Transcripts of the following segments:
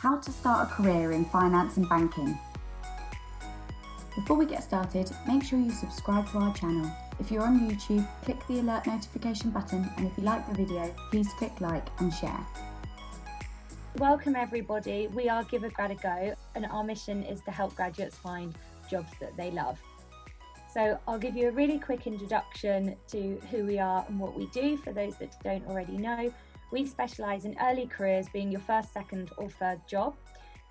How to start a career in finance and banking. Before we get started, make sure you subscribe to our channel. If you're on YouTube, click the alert notification button, and if you like the video, please click like and share. Welcome everybody, we are Give a Grad a Go, and our mission is to help graduates find jobs that they love. So I'll give you a really quick introduction to who we are and what we do for those that don't already know. We specialise in early careers being your first, second or third job.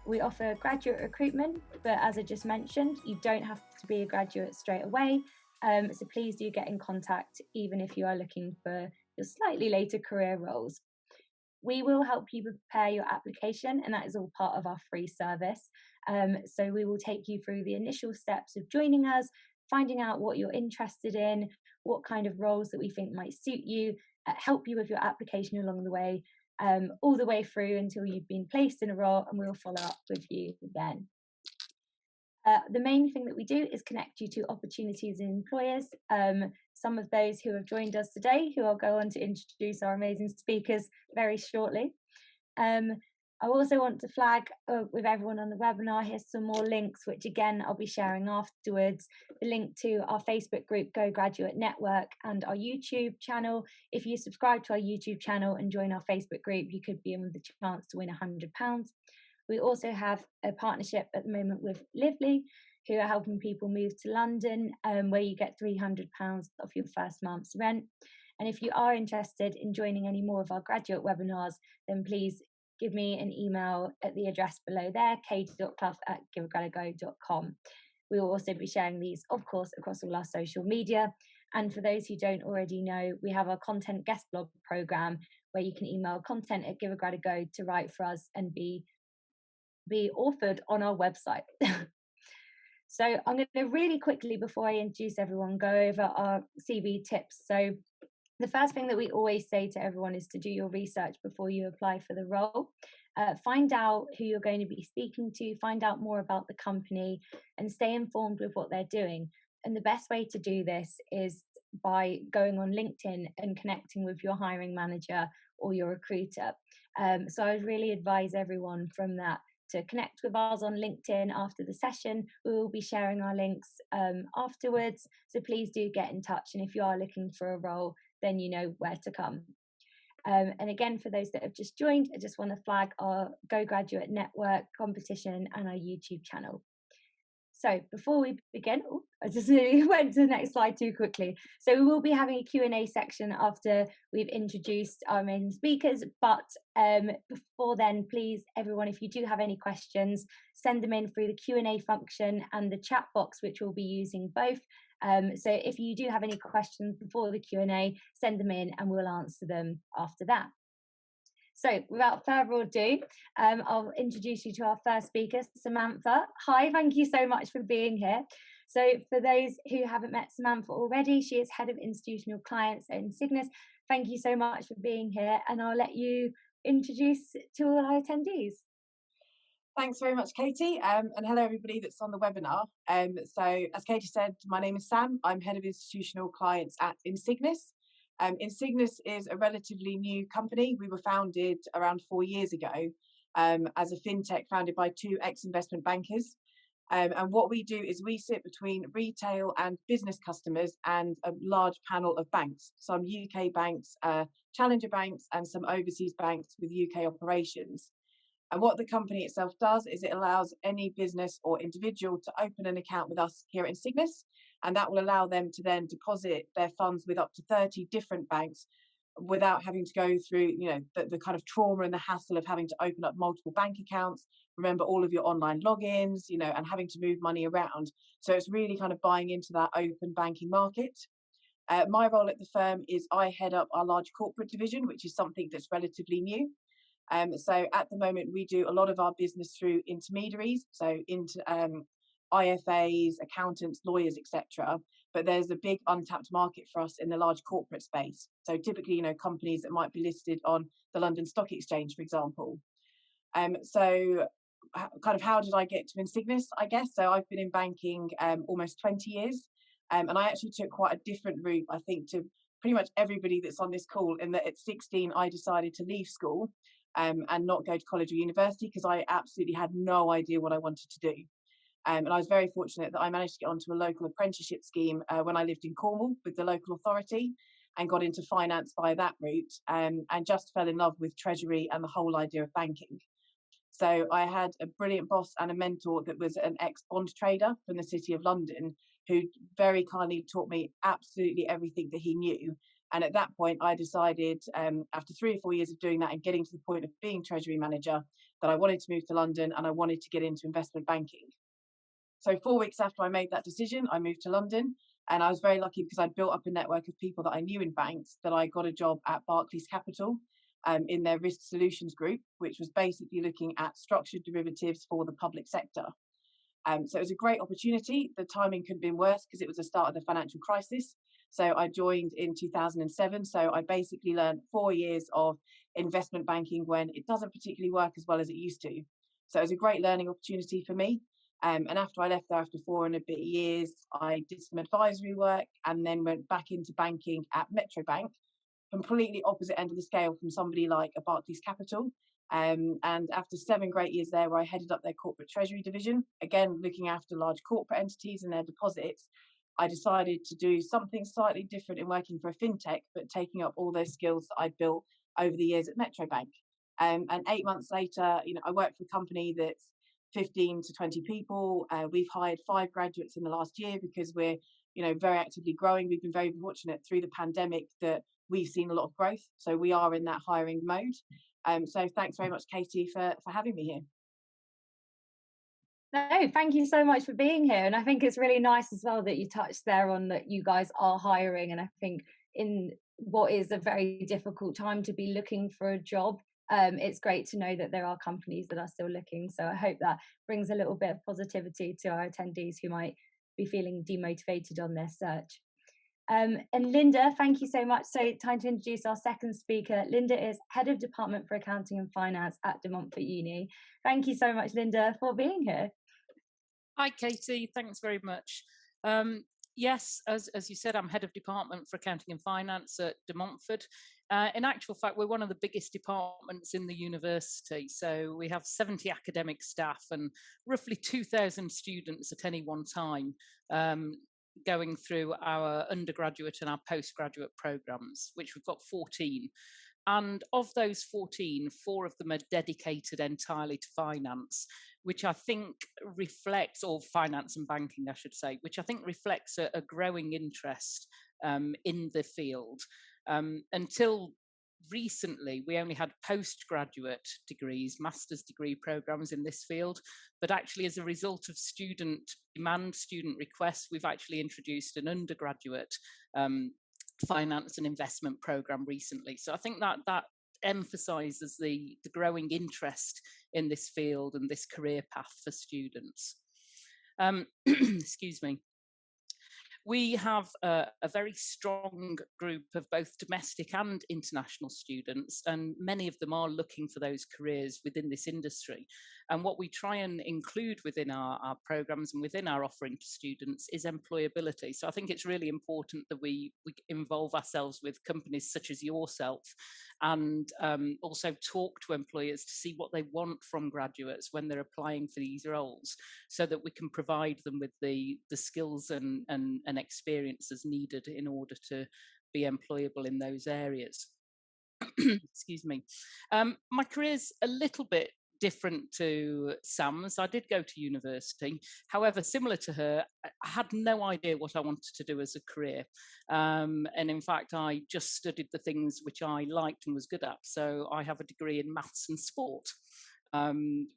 We offer graduate recruitment, but as I just mentioned, you don't have to be a graduate straight away. So please do get in contact even if you are looking for your slightly later career roles. We will help you prepare your application, and that is all part of our free service. So we will take you through the initial steps of joining us, finding out what you're interested in, what kind of roles that we think might suit you, help you with your application along the way, all the way through until you've been placed in a role, and we'll follow up with you then. The main thing that we do is connect you to opportunities and employers. Some of those who have joined us today, who I'll go on to introduce our amazing speakers very shortly. I also want to flag with everyone on the webinar, here's some more links, which again, I'll be sharing afterwards. The link to our Facebook group, Go Graduate Network, and our YouTube channel. If you subscribe to our YouTube channel and join our Facebook group, you could be in with the chance to win £100. We also have a partnership at the moment with Lively, who are helping people move to London, where you get £300 off your first month's rent. And if you are interested in joining any more of our graduate webinars, then please give me an email at the address below there, kate.clough@giveagradago.com. We will also be sharing these, of course, across all our social media. And for those who don't already know, we have our content guest blog program where you can email content@giveagradago to write for us and be authored on our website. So I'm going to really quickly, before I introduce everyone, go over our CV tips. So the first thing that we always say to everyone is to do your research before you apply for the role. Find out who you're going to be speaking to, find out more about the company, and stay informed with what they're doing. And the best way to do this is by going on LinkedIn and connecting with your hiring manager or your recruiter. So I would really advise everyone from that to connect with us on LinkedIn after the session. We will be sharing our links afterwards. So please do get in touch. And if you are looking for a role, then you know where to come. And again, for those that have just joined, I just want to flag our Go Graduate Network competition and our YouTube channel. So before we begin, I just went to the next slide too quickly. So we will be having a Q&A section after we've introduced our main speakers. But before then, please, everyone, if you do have any questions, send them in through the Q&A function and the chat box, which we'll be using both. So if you do have any questions before the Q&A, send them in and we'll answer them after that. So without further ado, I'll introduce you to our first speaker, Samantha. Hi, thank you so much for being here. So for those who haven't met Samantha already, she is Head of Institutional Clients at Insignis. Thank you so much for being here, and I'll let you introduce to all our attendees. Thanks very much, Katie, and hello everybody that's on the webinar. So as Katie said, my name is Sam. I'm Head of Institutional Clients at Insignis. Insignis is a relatively new company. We were founded around 4 years ago as a FinTech founded by 2 ex-investment bankers. And what we do is we sit between retail and business customers and a large panel of banks, some UK banks, challenger banks, and some overseas banks with UK operations. And what the company itself does is it allows any business or individual to open an account with us here at Insignis, and that will allow them to then deposit their funds with up to 30 different banks without having to go through, the kind of trauma and the hassle of having to open up multiple bank accounts, remember all of your online logins, and having to move money around. So it's really kind of buying into that open banking market. My role at the firm is I head up our large corporate division, which is something that's relatively new. So at the moment, we do a lot of our business through intermediaries, so into IFAs, accountants, lawyers, etc. But there's a big untapped market for us in the large corporate space. So typically, companies that might be listed on the London Stock Exchange, for example. So kind of how did I get to Insignis, I guess? So I've been in banking almost 20 years. And I actually took quite a different route, I think, to pretty much everybody that's on this call, in that at 16, I decided to leave school and not go to college or university, because I absolutely had no idea what I wanted to do. And I was very fortunate that I managed to get onto a local apprenticeship scheme when I lived in Cornwall with the local authority, and got into finance by that route, and just fell in love with treasury and the whole idea of banking. So I had a brilliant boss and a mentor that was an ex-bond trader from the City of London, who very kindly taught me absolutely everything that he knew. And at that point, I decided, after 3 or 4 years of doing that and getting to the point of being treasury manager, that I wanted to move to London and I wanted to get into investment banking. So 4 weeks after I made that decision, I moved to London, and I was very lucky because I'd built up a network of people that I knew in banks, that I got a job at Barclays Capital, in their risk solutions group, which was basically looking at structured derivatives for the public sector. So it was a great opportunity. The timing couldn't have been worse because it was the start of the financial crisis. So I joined in 2007. So I basically learned 4 years of investment banking when it doesn't particularly work as well as it used to. So it was a great learning opportunity for me. And after I left there, after 4 and a bit years, I did some advisory work and then went back into banking at Metro Bank, completely opposite end of the scale from somebody like a Barclays Capital. And after 7 great years there, where I headed up their corporate treasury division, again, looking after large corporate entities and their deposits, I decided to do something slightly different in working for a FinTech, but taking up all those skills that I'd built over the years at Metro Bank. And 8 months later, I worked for a company that's 15 to 20 people. We've hired 5 graduates in the last year because we're, very actively growing. We've been very fortunate through the pandemic that we've seen a lot of growth. So we are in that hiring mode. So thanks very much, Katie, for having me here. No, thank you so much for being here. And I think it's really nice as well that you touched there on that you guys are hiring. And I think in what is a very difficult time to be looking for a job, it's great to know that there are companies that are still looking. So I hope that brings a little bit of positivity to our attendees who might be feeling demotivated on their search. And Linda, thank you so much. So time to introduce our second speaker. Linda is Head of Department for Accounting and Finance at De Montfort Uni. Thank you so much, Linda, for being here. Hi, Katie. Thanks very much. Yes, as you said, I'm Head of Department for Accounting and Finance at De Montfort. In actual fact, we're one of the biggest departments in the university. So we have 70 academic staff and roughly 2,000 students at any one time, going through our undergraduate and our postgraduate programs, which we've got 14. And of those 14, 4 of them are dedicated entirely to finance, which I think reflects, or finance and banking, I should say, which I think reflects a growing interest in the field. Until recently, we only had postgraduate degrees, master's degree programs in this field, but actually as a result of student demand, student requests, we've actually introduced an undergraduate finance and investment program recently. So I think that emphasizes the growing interest in this field and this career path for students. Excuse me. We have a very strong group of both domestic and international students, and many of them are looking for those careers within this industry. And what we try and include within our programs and within our offering to students is employability. So I think it's really important that we involve ourselves with companies such as yourself, and also talk to employers to see what they want from graduates when they're applying for these roles, so that we can provide them with the skills and experiences needed in order to be employable in those areas. Excuse me. My career's a little bit different to Sam's. I did go to university. However, similar to her, I had no idea what I wanted to do as a career. And in fact, I just studied the things which I liked and was good at. So I have a degree in maths and sport.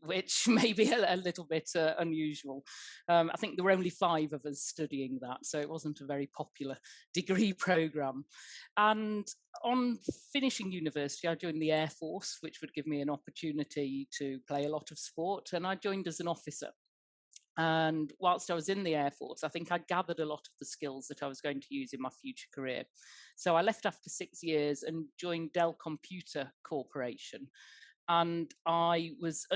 Which may be a little bit unusual. I think there were only 5 of us studying that, so it wasn't a very popular degree programme. And on finishing university, I joined the Air Force, which would give me an opportunity to play a lot of sport, and I joined as an officer. And whilst I was in the Air Force, I think I gathered a lot of the skills that I was going to use in my future career. So I left after 6 years and joined Dell Computer Corporation. And I was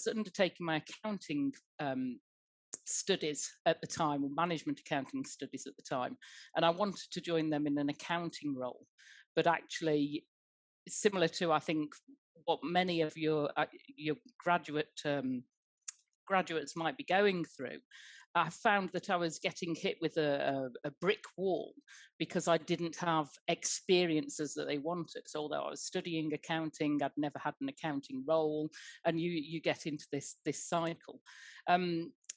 undertaking my accounting studies at the time, or management accounting studies at the time, and I wanted to join them in an accounting role. But actually, similar to, I think, what many of your graduates might be going through, I found that I was getting hit with a brick wall because I didn't have experiences that they wanted. So although I was studying accounting, I'd never had an accounting role, and you get into this cycle.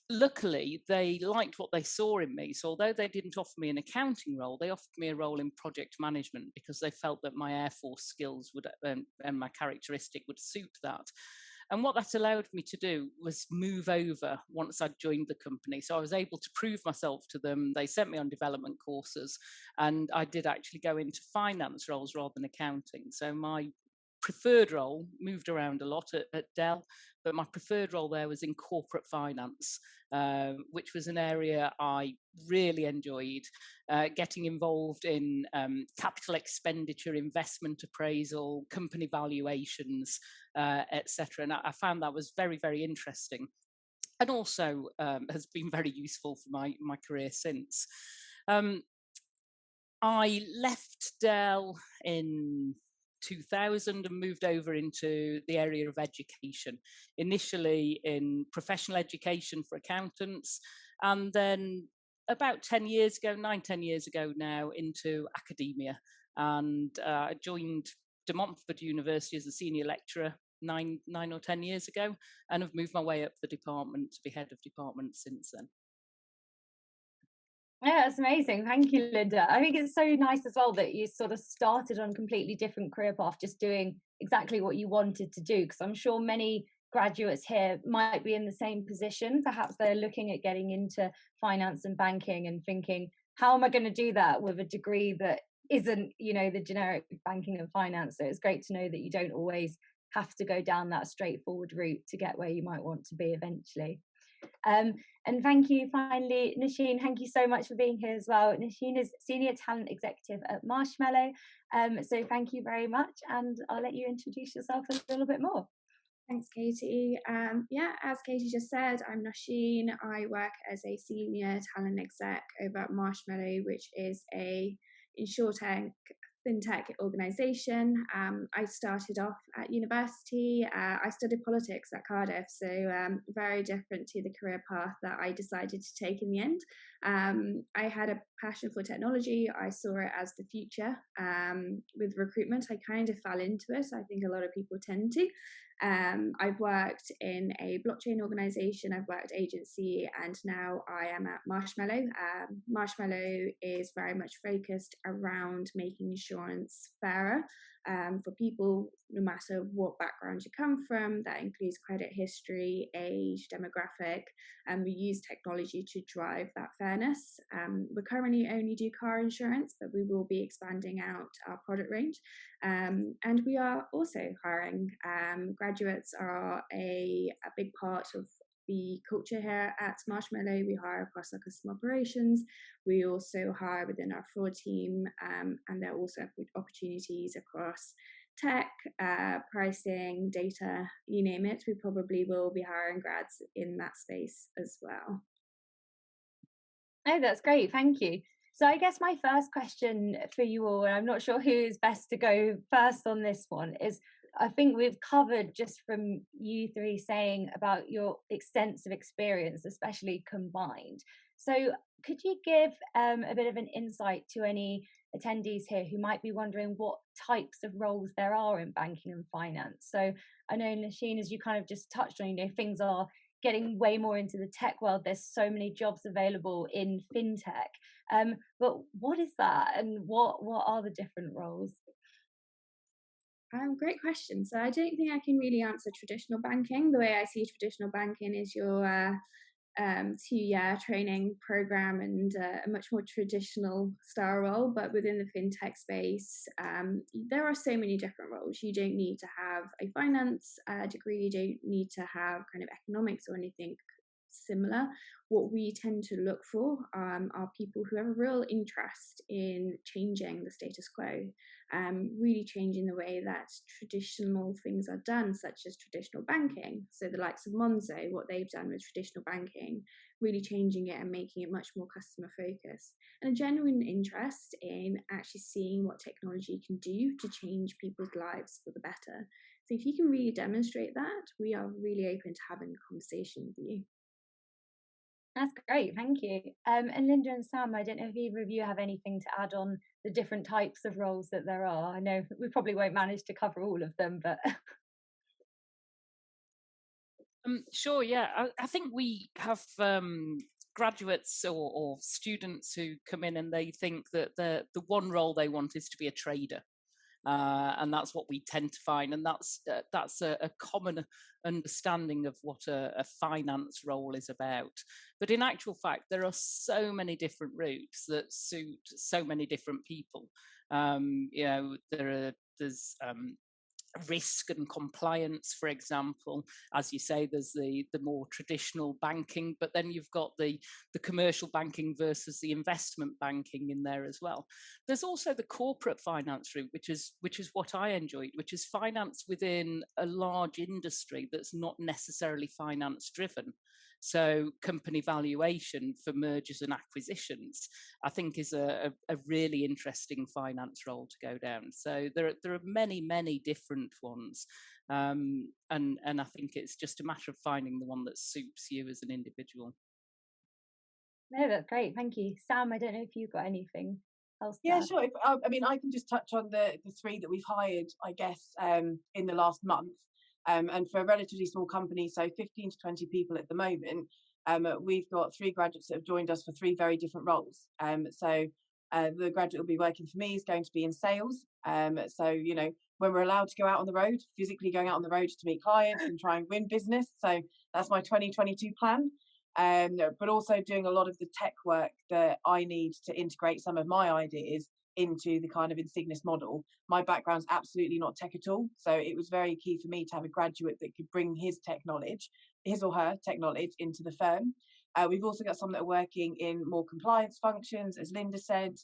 Luckily, they liked what they saw in me. So although they didn't offer me an accounting role, they offered me a role in project management because they felt that my Air Force skills would and my characteristic would suit that. And what that allowed me to do was move over once I'd joined the company. So I was able to prove myself to them. They sent me on development courses, and I did actually go into finance roles rather than accounting. So my preferred role moved around a lot at Dell, but my preferred role there was in corporate finance, which was an area I really enjoyed, getting involved in capital expenditure, investment appraisal, company valuations, etc. And I found that was very, very interesting, and also has been very useful for my career since. I left Dell in 2000 and moved over into the area of education, initially in professional education for accountants, and then about 10 years ago, 9-10 years ago now, into academia. And I joined Montford University as a senior lecturer 9 or 10 years ago, and have moved my way up the department to be head of department since then. Yeah, that's amazing. Thank you, Linda. I think it's so nice as well that you sort of started on a completely different career path, just doing exactly what you wanted to do. Because I'm sure many graduates here might be in the same position. Perhaps they're looking at getting into finance and banking and thinking, how am I going to do that with a degree that isn't, the generic banking and finance? So it's great to know that you don't always have to go down that straightforward route to get where you might want to be eventually. And thank you, finally, Nosheen. Thank you so much for being here as well. Nosheen is Senior Talent Executive at Marshmallow. So thank you very much, and I'll let you introduce yourself a little bit more. Thanks, Katie. As Katie just said, I'm Nosheen. I work as a Senior Talent Exec over at Marshmallow, which is a InsurTech FinTech organisation. I started off at university. I studied politics at Cardiff, so very different to the career path that I decided to take in the end. I had a passion for technology. I saw it as the future. With recruitment, I kind of fell into it. I think a lot of people tend to. I've worked in a blockchain organisation, I've worked agency, and now I am at Marshmallow. Marshmallow is very much focused around making insurance fairer for people, no matter what background you come from. That includes credit history, age, demographic, and we use technology to drive that fairness. We currently only do car insurance, but we will be expanding out our product range. And we are also hiring. Graduates are a big part of the culture here at Marshmallow. We hire across our customer operations. We also hire within our fraud team, and there are also opportunities across tech, pricing, data, you name it. We probably will be hiring grads in that space as well. Oh, that's great. Thank you. So I guess my first question for you all, and I'm not sure who's best to go first on this one, is I think we've covered just from you three saying about your extensive experience, especially combined. So could you give a bit of an insight to any attendees here who might be wondering what types of roles there are in banking and finance? So I know, Nosheen, as you kind of just touched on, things are getting way more into the tech world. There's so many jobs available in FinTech. But what is that, and what are the different roles? Great question. So I don't think I can really answer traditional banking. The way I see traditional banking is your 2-year training program and a much more traditional style role. But within the FinTech space, there are so many different roles. You don't need to have a finance degree. You don't need to have kind of economics or anything similar. What we tend to look for are people who have a real interest in changing the status quo, really changing the way that traditional things are done, such as traditional banking. So the likes of Monzo, what they've done with traditional banking, really changing it and making it much more customer focused, and a genuine interest in actually seeing what technology can do to change people's lives for the better. So if you can really demonstrate that, we are really open to having a conversation with you. That's great, thank you. And Linda and Sam, I don't know if either of you have anything to add on the different types of roles that there are. I know we probably won't manage to cover all of them, but Sure, yeah. I think we have graduates or students who come in and they think that the one role they want is to be a trader. And that's what we tend to find, and that's a common understanding of what a finance role is about. But in actual fact, there are so many different routes that suit so many different people. There's risk and compliance, for example. As you say, there's the more traditional banking, but then you've got the commercial banking versus the investment banking in there as well. There's also the corporate finance route, which is what I enjoyed, which is finance within a large industry that's not necessarily finance driven. So company valuation for mergers and acquisitions, I think, is a really interesting finance role to go down. So there are many different ones, and I think it's just a matter of finding the one that suits you as an individual. no, that's great, thank you. Sam, I don't know if you've got anything else to Yeah, add. sure. I mean, I can just touch on the three that we've hired, I guess, in the last month. And for a relatively small company, so 15 to 20 people at the moment, we've got 3 graduates that have joined us for 3 very different roles. So the graduate will be working for me is going to be in sales. So, you know, when we're allowed to go out on the road, physically going out on the road to meet clients and try and win business. So that's my 2022 plan. But also doing a lot of the tech work that I need to integrate some of my ideas into the kind of Insignis model. My background's absolutely not tech at all, so it was very key for me to have a graduate that could bring his or her tech knowledge into the firm. We've also got some that are working in more compliance functions, as Linda said.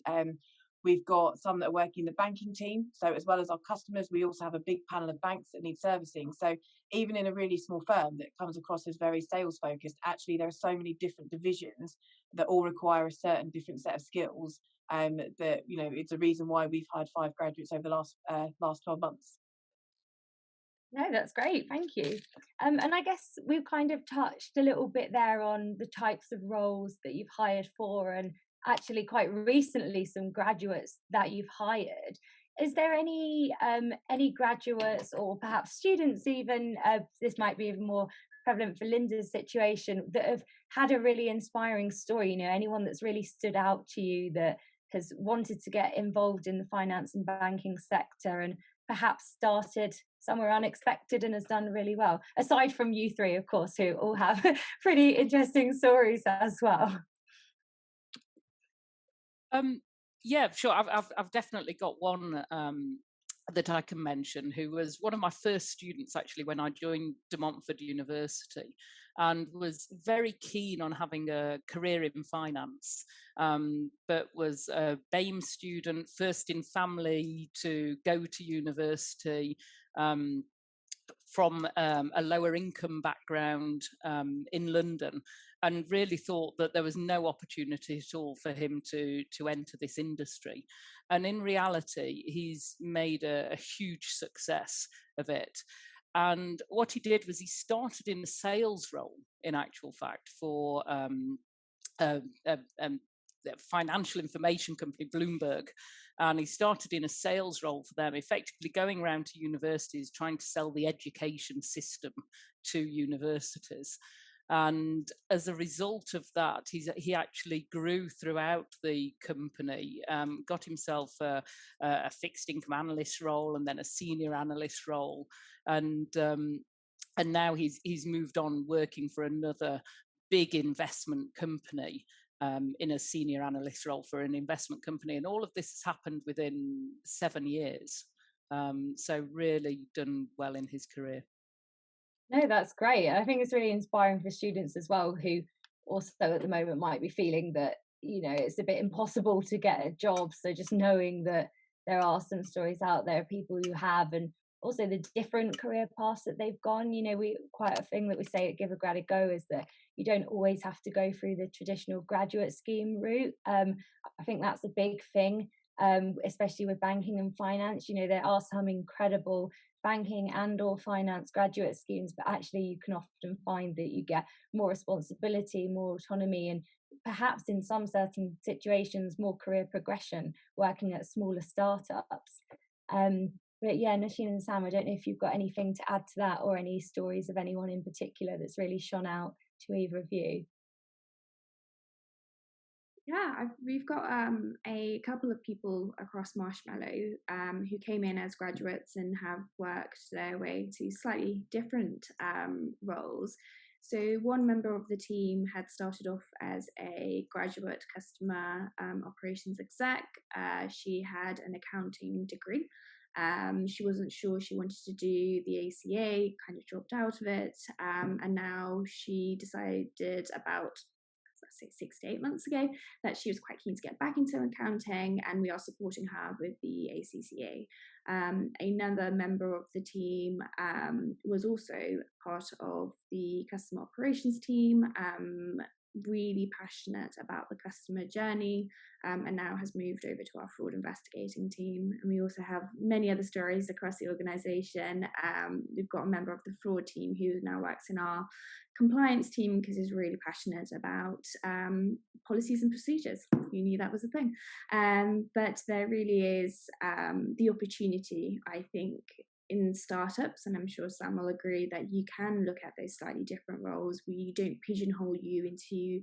We've got some that are working in the banking team. So as well as our customers, we also have a big panel of banks that need servicing. So even in a really small firm that comes across as very sales focused, actually there are so many different divisions that all require a certain different set of skills. That, you know, it's a reason why we've hired 5 graduates over the last 12 months. No, that's great, thank you. And I guess we've kind of touched a little bit there on the types of roles that you've hired for, and actually quite recently some graduates that you've hired. Is there any graduates or perhaps students even, this might be even more prevalent for Linda's situation, that have had a really inspiring story, you know, anyone that's really stood out to you that has wanted to get involved in the finance and banking sector and perhaps started somewhere unexpected and has done really well, aside from you 3, of course, who all have pretty interesting stories as well? Yeah, sure. I've definitely got one that I can mention, who was one of my first students actually when I joined Montford University, and was very keen on having a career in finance, but was a BAME student, first in family to go to university, from a lower income background in London, and really thought that there was no opportunity at all for him to enter this industry. And in reality, he's made a huge success of it. And what he did was he started in a sales role, in actual fact, for the financial information company, Bloomberg. And he started in a sales role for them, effectively going around to universities trying to sell the education system to universities. And as a result of that, he actually grew throughout the company, got himself a fixed income analyst role and then a senior analyst role. And now he's moved on working for another big investment company, in a senior analyst role for an investment company. And all of this has happened within 7 years. So really done well in his career. No, that's great. I think it's really inspiring for students as well, who also at the moment might be feeling that, you know, it's a bit impossible to get a job. So just knowing that there are some stories out there, people who have, and also the different career paths that they've gone. You know, quite a thing that we say at Give a Grad a Go is that you don't always have to go through the traditional graduate scheme route. I think that's a big thing, especially with banking and finance. You know, there are some incredible banking and or finance graduate schemes, but actually you can often find that you get more responsibility, more autonomy, and perhaps in some certain situations more career progression working at smaller startups. But yeah, Nosheen and Sam, I don't know if you've got anything to add to that or any stories of anyone in particular that's really shone out to either of you. Yeah, we've got a couple of people across Marshmallow who came in as graduates and have worked their way to slightly different roles. So one member of the team had started off as a graduate customer operations exec. She had an accounting degree. She wasn't sure she wanted to do the ACA, kind of dropped out of it, and now she decided about, let's say, 6 to 8 months ago, that she was quite keen to get back into accounting, and we are supporting her with the ACCA. Another member of the team was also part of the customer operations team, really passionate about the customer journey, and now has moved over to our fraud investigating team. And we also have many other stories across the organisation. We've got a member of the fraud team who now works in our compliance team because he's really passionate about policies and procedures. You knew that was a thing. But there really is the opportunity, I think, in startups, and I'm sure Sam will agree, that you can look at those slightly different roles. We don't pigeonhole you into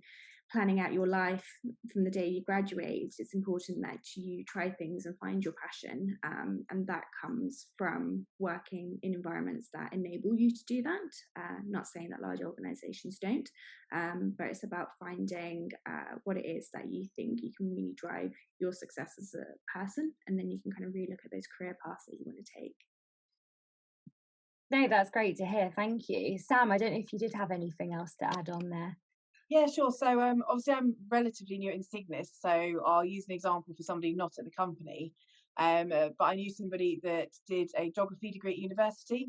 planning out your life from the day you graduate. It's important that you try things and find your passion, and that comes from working in environments that enable you to do that. Not saying that large organizations don't, but it's about finding what it is that you think you can really drive your success as a person, and then you can kind of relook at those career paths that you want to take. No, that's great to hear. Thank you. Sam, I don't know if you did have anything else to add on there. Yeah, sure. So obviously I'm relatively new at Insignis, so I'll use an example for somebody not at the company. But I knew somebody that did a geography degree at university,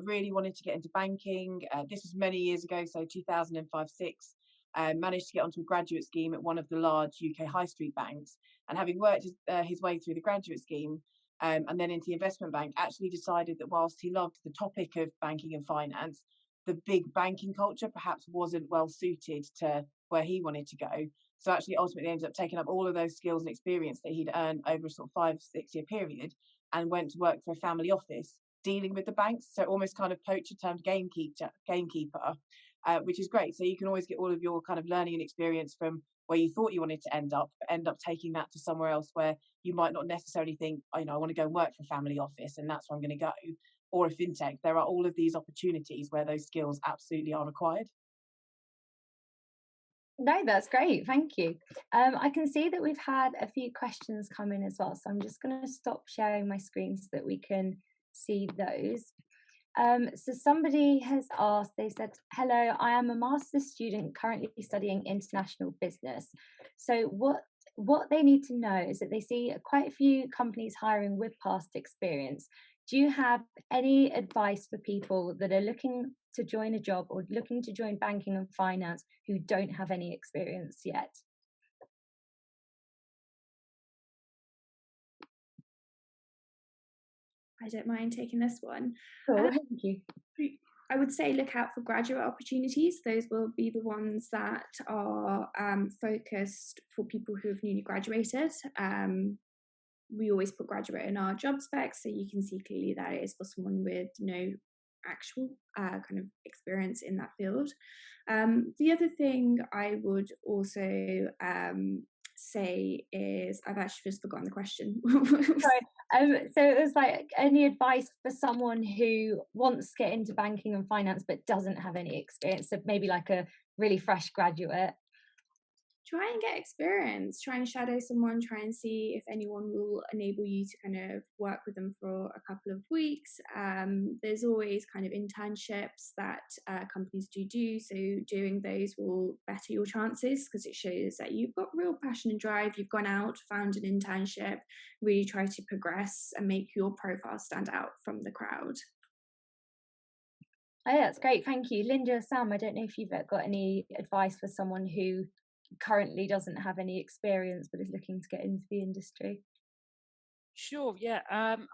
really wanted to get into banking. This was many years ago, so 2005-06. Managed to get onto a graduate scheme at one of the large UK high street banks, and having worked his way through the graduate scheme, and then into the investment bank, actually decided that whilst he loved the topic of banking and finance, the big banking culture perhaps wasn't well suited to where he wanted to go. So actually ultimately ended up taking up all of those skills and experience that he'd earned over a sort of 5-6 year period, and went to work for a family office dealing with the banks. So almost kind of poacher turned gamekeeper, which is great. So you can always get all of your kind of learning and experience from where you thought you wanted to end up, but end up taking that to somewhere else where you might not necessarily think, oh, I want to go and work for a family office and that's where I'm going to go. Or a FinTech. There are all of these opportunities where those skills absolutely are required. No, that's great. Thank you. I can see that we've had a few questions come in as well, so I'm just going to stop sharing my screen so that we can see those. So somebody has asked, they said, hello, I am a master's student currently studying international business. So what they need to know is that they see quite a few companies hiring with past experience. Do you have any advice for people that are looking to join a job or looking to join banking and finance who don't have any experience yet? I don't mind taking this one. Cool, thank you. I would say look out for graduate opportunities. Those will be the ones that are focused for people who have newly graduated. We always put graduate in our job specs, so you can see clearly that it is for someone with no actual kind of experience in that field. The other thing I would also say is, I've actually just forgotten the question. Sorry. So it was like, any advice for someone who wants to get into banking and finance but doesn't have any experience, so maybe like a really fresh graduate? Try and get experience, try and shadow someone, try and see if anyone will enable you to kind of work with them for a couple of weeks. There's always kind of internships that companies do, so doing those will better your chances because it shows that you've got real passion and drive, you've gone out, found an internship, really try to progress and make your profile stand out from the crowd. Oh, that's great, thank you. Linda, Sam, I don't know if you've got any advice for someone who currently doesn't have any experience but is looking to get into the industry. Sure, yeah.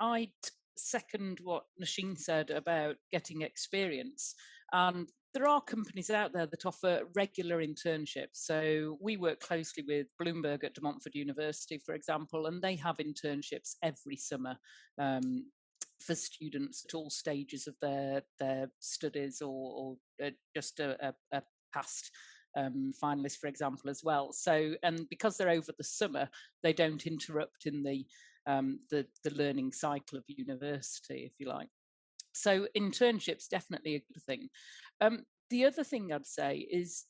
I'd second what Nosheen said about getting experience. And there are companies out there that offer regular internships. So we work closely with Bloomberg at Montford University, for example, and they have internships every summer for students at all stages of their studies, or just a past finalists, for example, as well. So, and because they're over the summer, they don't interrupt in the learning cycle of university, if you like. So internships definitely a good thing. The other thing I'd say is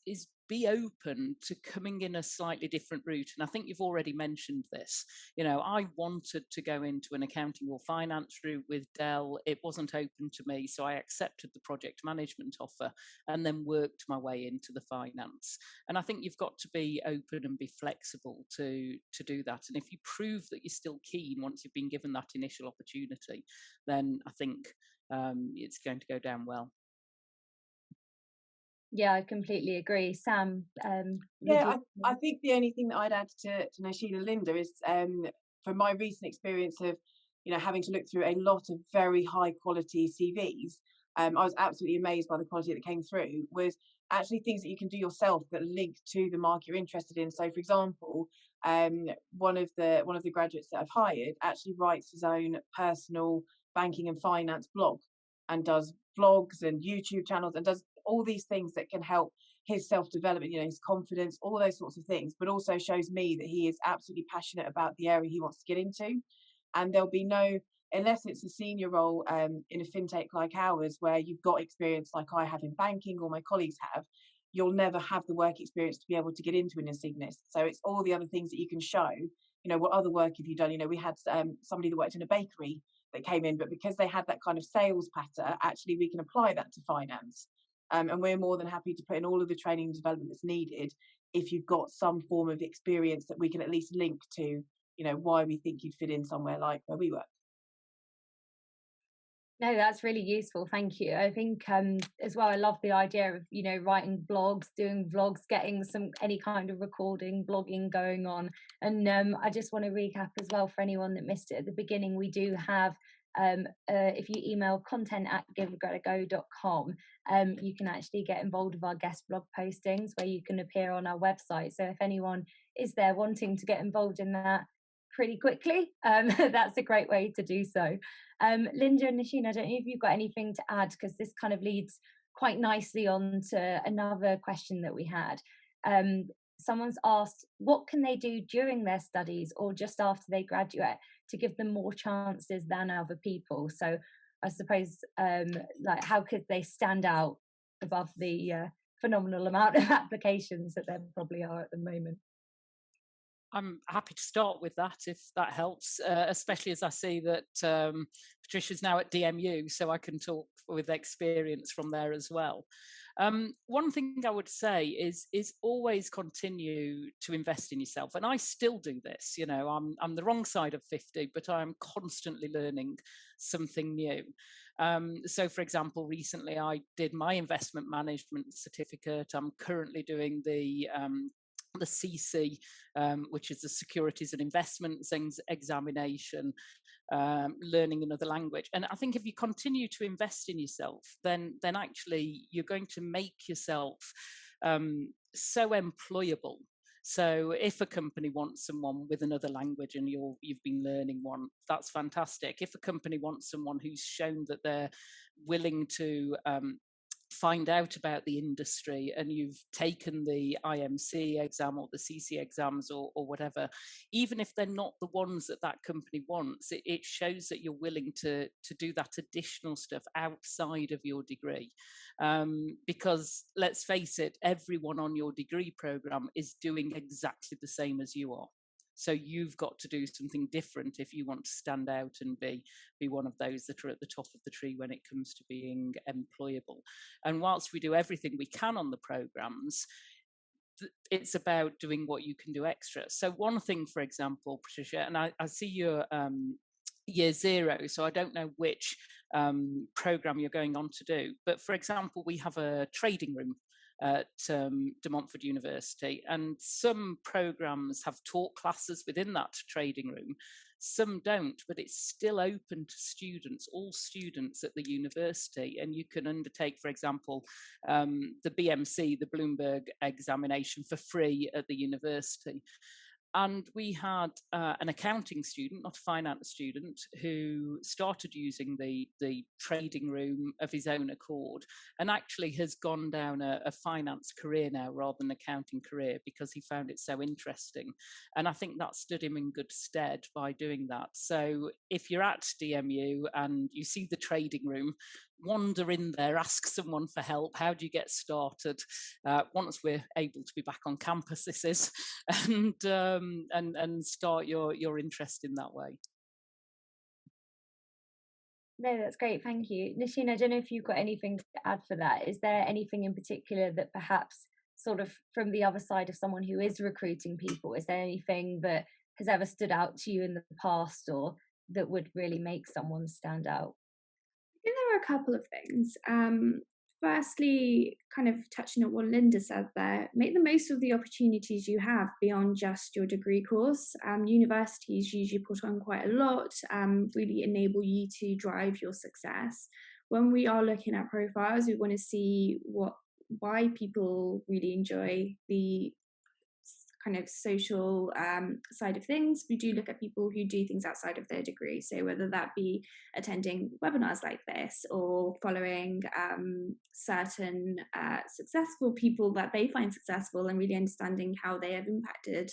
be open to coming in a slightly different route. And I think you've already mentioned this. You know, I wanted to go into an accounting or finance route with Dell. It wasn't open to me, so I accepted the project management offer and then worked my way into the finance. And I think you've got to be open and be flexible to do that. And if you prove that you're still keen once you've been given that initial opportunity, then I think it's going to go down well. Yeah, I completely agree. Sam, I think the only thing that I'd add to Nosheen and Linda is from my recent experience of, you know, having to look through a lot of very high quality CVs, I was absolutely amazed by the quality that came through, was actually things that you can do yourself that link to the market you're interested in. So for example, one of the graduates that I've hired actually writes his own personal banking and finance blog, and does vlogs and YouTube channels, and does all these things that can help his self-development, you know, his confidence, all those sorts of things, but also shows me that he is absolutely passionate about the area he wants to get into. And there'll be no, unless it's a senior role in a fintech like ours, where you've got experience like I have in banking or my colleagues have, you'll never have the work experience to be able to get into an Insignis. So it's all the other things that you can show. You know, what other work have you done? You know, we had somebody that worked in a bakery that came in, but because they had that kind of sales patter, actually we can apply that to finance. And we're more than happy to put in all of the training and development that's needed if you've got some form of experience that we can at least link to, you know, why we think you'd fit in somewhere like where we work. No, that's really useful. Thank you. I think as well, I love the idea of, you know, writing blogs, doing vlogs, getting any kind of recording, blogging going on. And I just want to recap as well for anyone that missed it at the beginning. We do have, if you email content@giveagradago.com, you can actually get involved with our guest blog postings where you can appear on our website. So if anyone is there wanting to get involved in that pretty quickly, that's a great way to do so. Linda and Nosheen, I don't know if you've got anything to add, because this kind of leads quite nicely on to another question that we had. Someone's asked, what can they do during their studies or just after they graduate to give them more chances than other people? So I suppose, like, how could they stand out above the phenomenal amount of applications that there probably are at the moment? I'm happy to start with that if that helps, especially as I see that Patricia's now at DMU, so I can talk with experience from there as well. One thing I would say is always continue to invest in yourself, and I still do this. You know, I'm the wrong side of 50, but I'm constantly learning something new. So, for example, recently I did my investment management certificate. I'm currently doing the CC, which is the Securities and Investments examination, learning another language. And I think if you continue to invest in yourself, then actually you're going to make yourself so employable. So if a company wants someone with another language and you've been learning one, that's fantastic. If a company wants someone who's shown that they're willing to find out about the industry and you've taken the IMC exam or the CC exams or whatever, even if they're not the ones that company wants, it shows that you're willing to do that additional stuff outside of your degree. Because let's face it, everyone on your degree program is doing exactly the same as you are. So you've got to do something different if you want to stand out and be one of those that are at the top of the tree when it comes to being employable. And whilst we do everything we can on the programs, it's about doing what you can do extra. So one thing, for example, Patricia, and I see your year zero, so I don't know which program you're going on to do, but for example, we have a trading room at De Montford University, and some programs have taught classes within that trading room, some don't, but it's still open to students, all students at the university, and you can undertake, for example, the BMC, the Bloomberg examination, for free at the university. And we had an accounting student, not a finance student, who started using the trading room of his own accord, and actually has gone down a finance career now rather than an accounting career, because he found it so interesting. And I think that stood him in good stead by doing that. So if you're at DMU and you see the trading room, wander in there, ask someone for help. How do you get started? Once we're able to be back on campus, this is, and start your interest in that way. No, that's great. Thank you. Nosheen, I don't know if you've got anything to add for that. Is there anything in particular that perhaps sort of from the other side of someone who is recruiting people, is there anything that has ever stood out to you in the past or that would really make someone stand out? I think there are a couple of things. Firstly, kind of touching on what Linda said there, make the most of the opportunities you have beyond just your degree course. Universities usually put on quite a lot, really enable you to drive your success. When we are looking at profiles, we want to see why people really enjoy the kind of social side of things. We do look at people who do things outside of their degree, so whether that be attending webinars like this or following certain successful people that they find successful and really understanding how they have impacted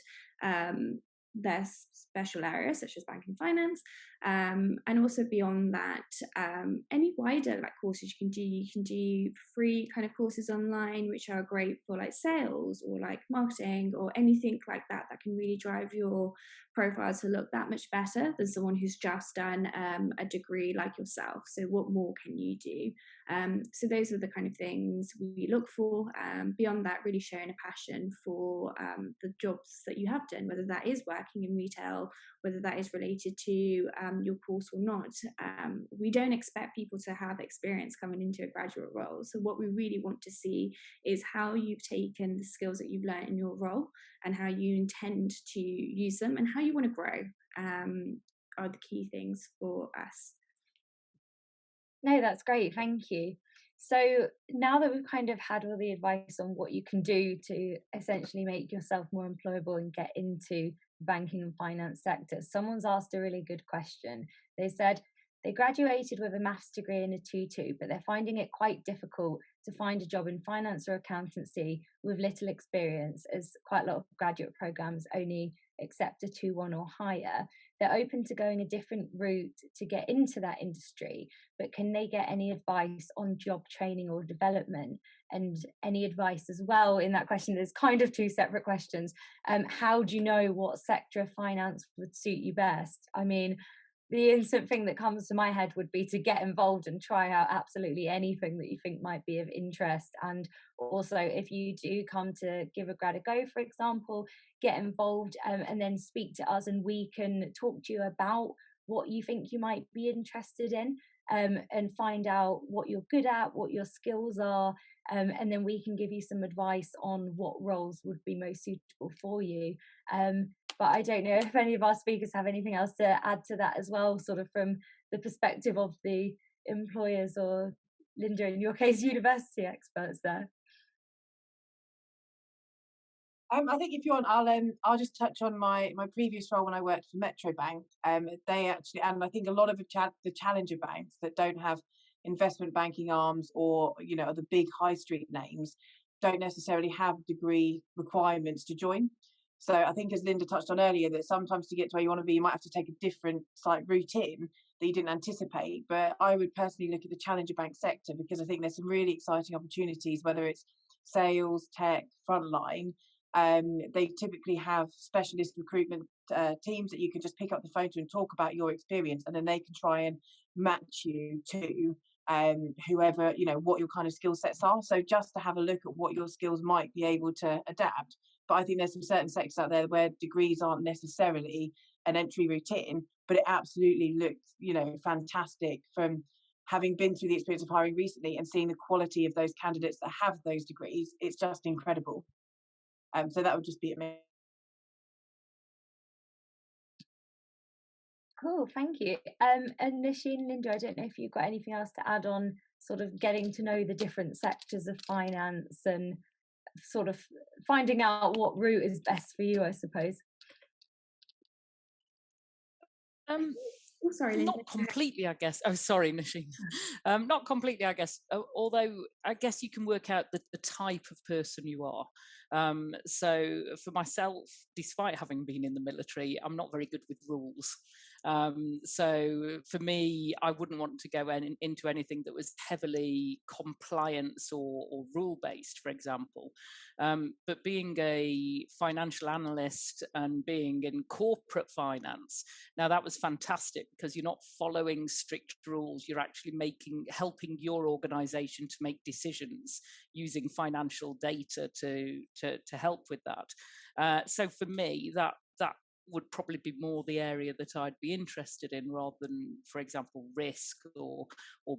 their special areas such as banking and finance, and also beyond that, any wider like courses you can do free kind of courses online which are great for like sales or like marketing or anything like that can really drive your profile to look that much better than someone who's just done a degree like yourself. So what more can you do? So those are the kind of things we look for. Beyond that, really showing a passion for the jobs that you have done, whether that is working in retail, whether that is related to your course or not. We don't expect people to have experience coming into a graduate role. So what we really want to see is how you've taken the skills that you've learned in your role and how you intend to use them and how you want to grow are the key things for us. No, that's great. Thank you. So now that we've kind of had all the advice on what you can do to essentially make yourself more employable and get into the banking and finance sector, someone's asked a really good question. They said they graduated with a maths degree and a 2-2, but they're finding it quite difficult to find a job in finance or accountancy with little experience, as quite a lot of graduate programs only accept a 2-1 or higher. They're open to going a different route to get into that industry, but can they get any advice on job training or development? And any advice as well in that question? There's kind of two separate questions. How do you know what sector of finance would suit you best? I mean, the instant thing that comes to my head would be to get involved and try out absolutely anything that you think might be of interest. And also, if you do come to give a grad a go, for example, get involved and then speak to us and we can talk to you about what you think you might be interested in, and find out what you're good at, what your skills are, and then we can give you some advice on what roles would be most suitable for you. But I don't know if any of our speakers have anything else to add to that as well, sort of from the perspective of the employers, or Linda, in your case, university experts there. I think if you want, I'll just touch on my previous role when I worked for Metro Bank. They actually, and I think a lot of the challenger banks that don't have investment banking arms or the big high street names don't necessarily have degree requirements to join. So I think, as Linda touched on earlier, that sometimes to get to where you want to be, you might have to take a different route in that you didn't anticipate. But I would personally look at the challenger bank sector, because I think there's some really exciting opportunities, whether it's sales, tech, frontline. They typically have specialist recruitment teams that you can just pick up the phone to and talk about your experience, and then they can try and match you to whoever, what your kind of skill sets are. So just to have a look at what your skills might be able to adapt. But I think there's some certain sectors out there where degrees aren't necessarily an entry route in, but it absolutely looks, fantastic from having been through the experience of hiring recently and seeing the quality of those candidates that have those degrees, it's just incredible. So that would just be amazing. Cool, thank you. And Nosheen, Linda, I don't know if you've got anything else to add on sort of getting to know the different sectors of finance and sort of finding out what route is best for you, I suppose. Oh, sorry, Linda. Not completely, I guess. Oh, sorry, Nosheen. Not completely, I guess. Although I guess you can work out the type of person you are. So for myself, despite having been in the military, I'm not very good with rules. So for me, I wouldn't want to go into anything that was heavily compliance or rule based, for example. But being a financial analyst and being in corporate finance, now that was fantastic because you're not following strict rules. You're actually helping your organization to make decisions using financial data to help with that. So for me, that would probably be more the area that I'd be interested in rather than, for example, risk or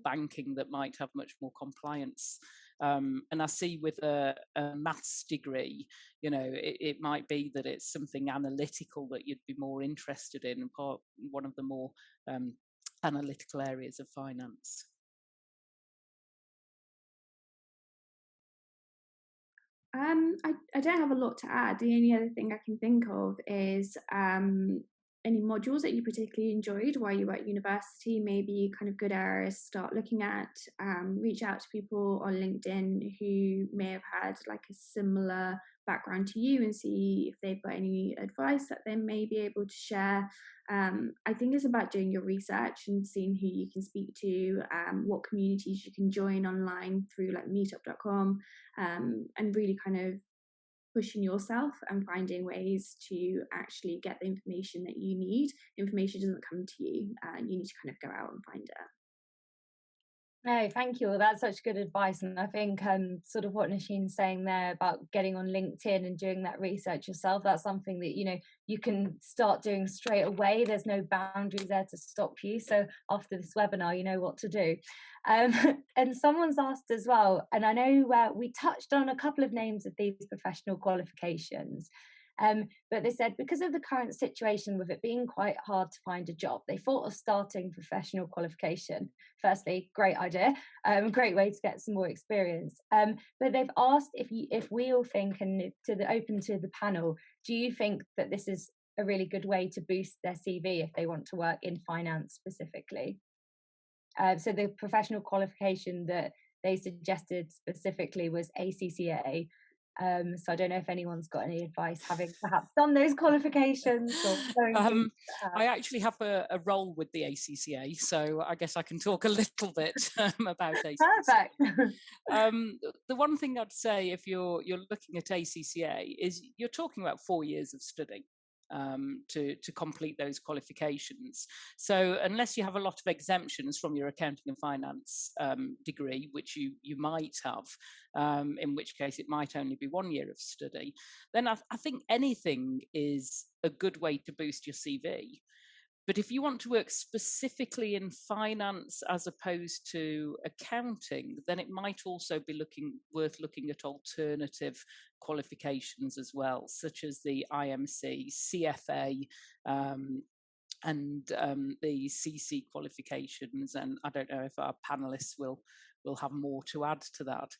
banking that might have much more compliance. And I see with a maths degree, it might be that it's something analytical that you'd be more interested in, one of the more analytical areas of finance. I don't have a lot to add. The only other thing I can think of is any modules that you particularly enjoyed while you were at university, maybe kind of good areas to start looking at. Reach out to people on LinkedIn who may have had like a similar background to you and see if they've got any advice that they may be able to share. I think it's about doing your research and seeing who you can speak to, what communities you can join online through like meetup.com, and really kind of pushing yourself and finding ways to actually get the information that you need. Information doesn't come to you, you need to kind of go out and find it. No, thank you. That's such good advice. And I think sort of what Nosheen's saying there about getting on LinkedIn and doing that research yourself, that's something that, you can start doing straight away. There's no boundaries there to stop you. So after this webinar, you know what to do. And someone's asked as well, and I know we touched on a couple of names of these professional qualifications. But they said because of the current situation with it being quite hard to find a job, they thought of starting professional qualification. Firstly, great idea, great way to get some more experience. But they've asked if we all think, and open to the panel, do you think that this is a really good way to boost their CV if they want to work in finance specifically? So the professional qualification that they suggested specifically was ACCA. So I don't know if anyone's got any advice, having perhaps done those qualifications. Or I actually have a role with the ACCA, so I guess I can talk a little bit about ACCA. Perfect. The one thing I'd say if you're looking at ACCA is you're talking about 4 years of study to complete those qualifications. So unless you have a lot of exemptions from your accounting and finance degree, which you might have, in which case it might only be 1 year of study, then I think anything is a good way to boost your CV. But if you want to work specifically in finance as opposed to accounting, then it might also be worth looking at alternative qualifications as well, such as the IMC, CFA, and the CC qualifications. And I don't know if our panelists will have more to add to that.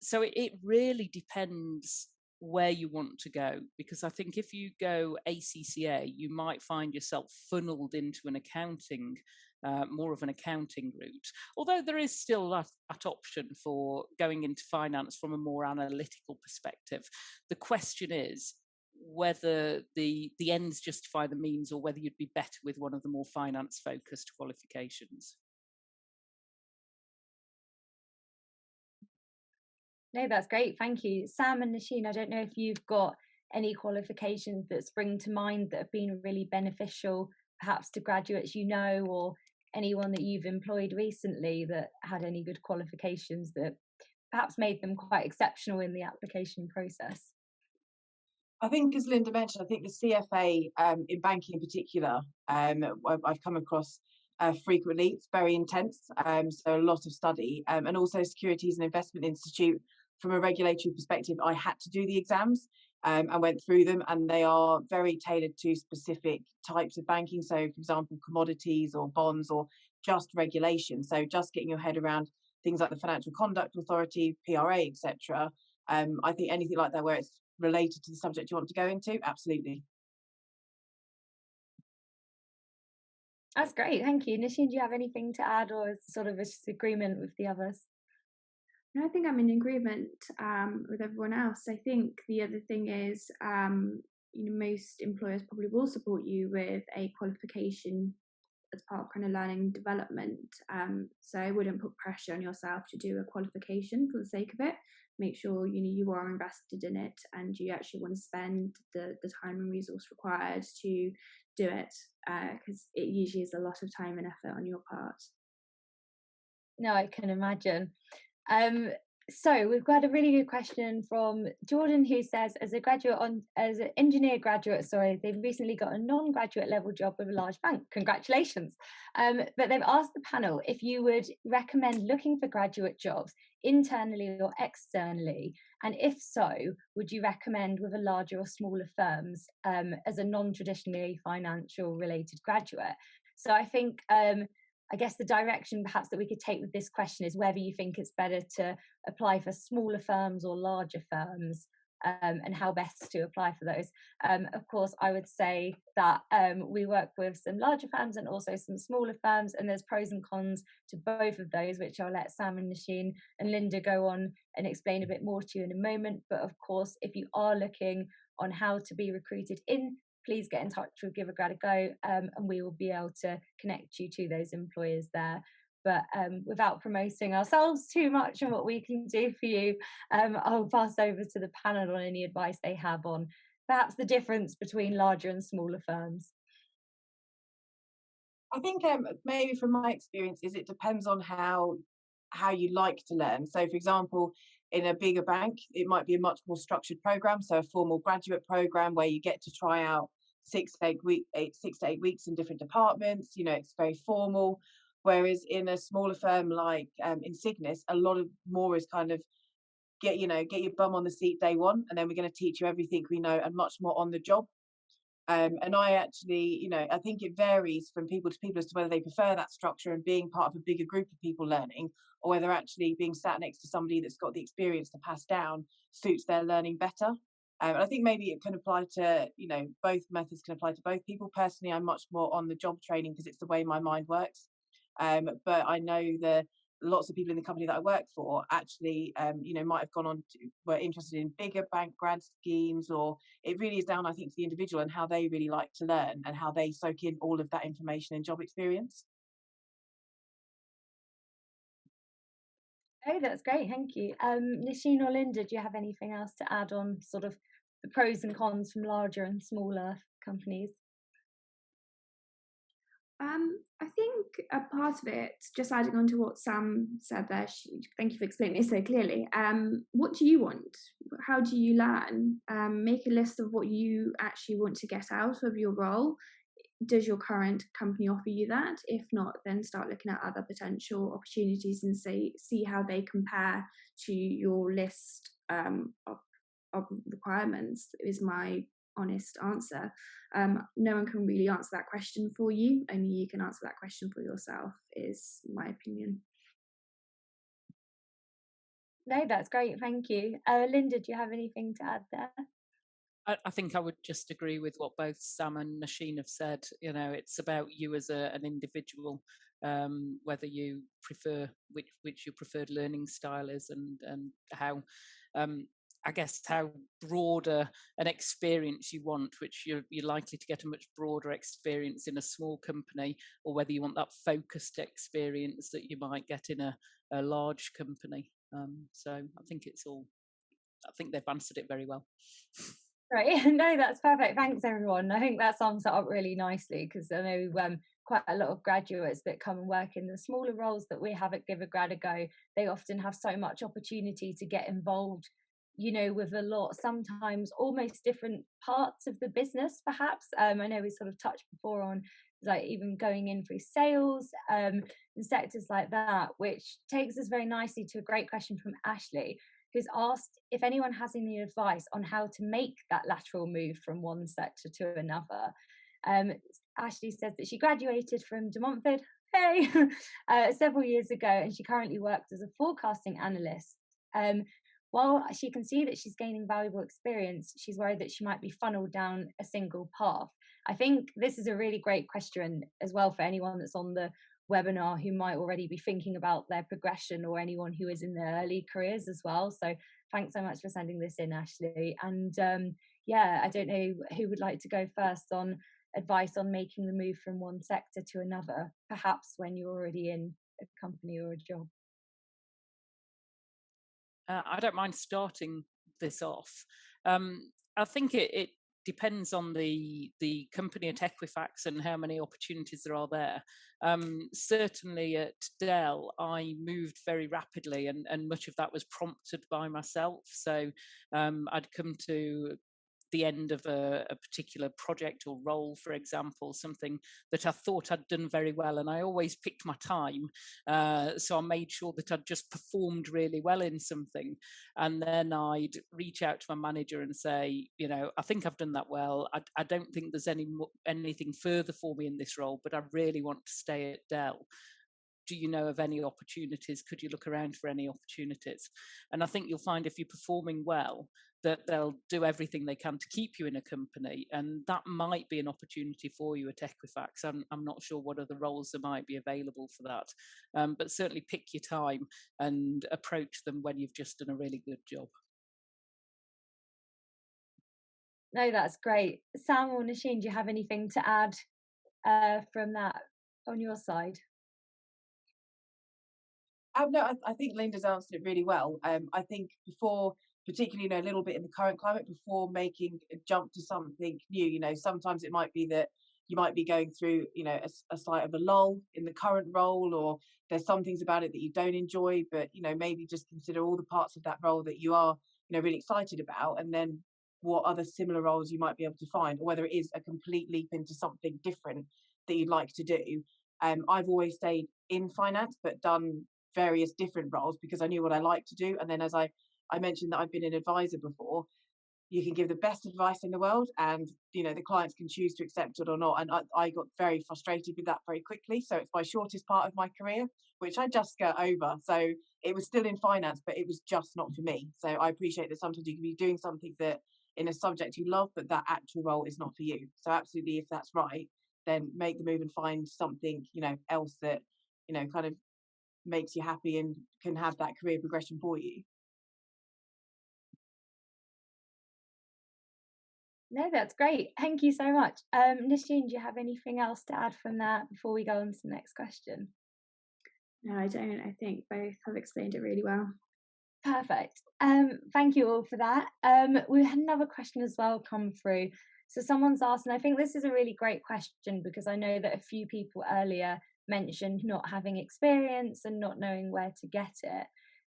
So it really depends where you want to go, because I think if you go ACCA, you might find yourself funneled into an accounting, more of an accounting route. Although there is still that option for going into finance from a more analytical perspective. The question is whether the ends justify the means, or whether you'd be better with one of the more finance-focused qualifications. No, that's great. Thank you. Sam and Nosheen, I don't know if you've got any qualifications that spring to mind that have been really beneficial, perhaps to graduates or anyone that you've employed recently that had any good qualifications that perhaps made them quite exceptional in the application process. I think, as Linda mentioned, I think the CFA in banking in particular, I've come across frequently. It's very intense, so a lot of study, and also Securities and Investment Institute. From a regulatory perspective, I had to do the exams. I went through them, and they are very tailored to specific types of banking. So, for example, commodities or bonds or just regulation. So, just getting your head around things like the Financial Conduct Authority, PRA, etc. I think anything like that where it's related to the subject you want to go into, absolutely. That's great, thank you. Nosheen, do you have anything to add, or is sort of a disagreement with the others? No, I think I'm in agreement with everyone else. I think the other thing is, most employers probably will support you with a qualification as part of kind of learning development. So I wouldn't put pressure on yourself to do a qualification for the sake of it. Make sure you are invested in it and you actually want to spend the time and resource required to do it, because it usually is a lot of time and effort on your part. No, I can imagine. So we've got a really good question from Jordan, who says, as an engineer graduate, they've recently got a non-graduate level job with a large bank. Congratulations. But they've asked the panel if you would recommend looking for graduate jobs internally or externally, and if so, would you recommend with a larger or smaller firms as a non-traditionally financial related graduate? So I think I guess the direction perhaps that we could take with this question is whether you think it's better to apply for smaller firms or larger firms, and how best to apply for those. Of course, I would say that we work with some larger firms and also some smaller firms, and there's pros and cons to both of those, which I'll let Sam and Nosheen and Linda go on and explain a bit more to you in a moment. But of course, if you are looking on how to be recruited in, please get in touch with Give a Grad a Go, and we will be able to connect you to those employers there. But without promoting ourselves too much and what we can do for you, I'll pass over to the panel on any advice they have on perhaps the difference between larger and smaller firms. I think maybe from my experience is it depends on how you like to learn. So, for example, in a bigger bank, it might be a much more structured program, so a formal graduate program where you get to try out 6 to 8 weeks in different departments. It's very formal. Whereas in a smaller firm like Insignis, a lot of more is kind of get your bum on the seat day one, and then we're going to teach you everything we know and much more on the job. And I actually, I think it varies from people to people as to whether they prefer that structure and being part of a bigger group of people learning, or whether actually being sat next to somebody that's got the experience to pass down suits their learning better. And I think maybe it can apply to, both methods can apply to both people. Personally, I'm much more on the job training because it's the way my mind works. But I know that lots of people in the company that I work for actually, might have gone on were interested in bigger bank grad schemes, or it really is down, I think, to the individual and how they really like to learn and how they soak in all of that information and job experience. Oh, that's great, thank you. Nosheen or Linda, do you have anything else to add on sort of the pros and cons from larger and smaller companies? I think a part of it, just adding on to what Sam said there, thank you for explaining it so clearly. What do you want? How do you learn? Make a list of what you actually want to get out of your role. Does your current company offer you that? If not, then start looking at other potential opportunities and see how they compare to your list of requirements, is my honest answer. No one can really answer that question for you. Only you can answer that question for yourself, is my opinion. No, that's great, thank you. Linda, do you have anything to add there? I think I would just agree with what both Sam and Nosheen have said. It's about you as an individual, whether you prefer which your preferred learning style is, and how I guess how broader an experience you want, which you're likely to get a much broader experience in a small company, or whether you want that focused experience that you might get in a large company. So I think they've answered it very well. Right, no, that's perfect. Thanks, everyone. I think that sums it up really nicely, because I know quite a lot of graduates that come and work in the smaller roles that we have at Give a Grad a Go, they often have so much opportunity to get involved, with a lot, sometimes almost different parts of the business, perhaps. I know we sort of touched before on like even going in through sales, and sectors like that, which takes us very nicely to a great question from Ashley, who's asked if anyone has any advice on how to make that lateral move from one sector to another. Ashley says that she graduated from Montford, hey, several years ago, and she currently works as a forecasting analyst. While she can see that she's gaining valuable experience, she's worried that she might be funneled down a single path. I think this is a really great question as well for anyone that's on the webinar who might already be thinking about their progression, or anyone who is in their early careers as well. So thanks so much for sending this in, Ashley. And yeah, I don't know who would like to go first on advice on making the move from one sector to another, perhaps when you're already in a company or a job. I don't mind starting this off. I think it depends on the company at Equifax and how many opportunities there are there. Certainly at Dell, I moved very rapidly, and much of that was prompted by myself. So I'd come to the end of a particular project or role, for example, something that I thought I'd done very well, and I always picked my time. So I made sure that I'd just performed really well in something. And then I'd reach out to my manager and say, I think I've done that well. I don't think there's anything further for me in this role, but I really want to stay at Dell. Do you know of any opportunities? Could you look around for any opportunities? And I think you'll find if you're performing well, that they'll do everything they can to keep you in a company, and that might be an opportunity for you at Equifax. I'm not sure what other roles there might be available for that, but certainly pick your time and approach them when you've just done a really good job. No, that's great. Sam or Nosheen, do you have anything to add from that on your side? No, I think Linda's answered it really well. I think before, particularly, a little bit in the current climate, before making a jump to something new, sometimes it might be that you might be going through, a slight of a lull in the current role, or there's some things about it that you don't enjoy, but, maybe just consider all the parts of that role that you are, really excited about, and then what other similar roles you might be able to find, or whether it is a complete leap into something different that you'd like to do. I've always stayed in finance, but done various different roles because I knew what I liked to do. And then, as I mentioned that I've been an advisor before, you can give the best advice in the world, and the clients can choose to accept it or not. And I got very frustrated with that very quickly. So it's my shortest part of my career, which I just skirt over. So it was still in finance, but it was just not for me. So I appreciate that sometimes you can be doing something that in a subject you love, but that actual role is not for you. So absolutely, if that's right, then make the move and find something else that kind of makes you happy and can have that career progression for you. No, that's great. Thank you so much. Nosheen, do you have anything else to add from that before we go on to the next question? No, I don't. I think both have explained it really well. Perfect. Thank you all for that. We had another question as well come through. So someone's asked, and I think this is a really great question because I know that a few people earlier mentioned not having experience and not knowing where to get it.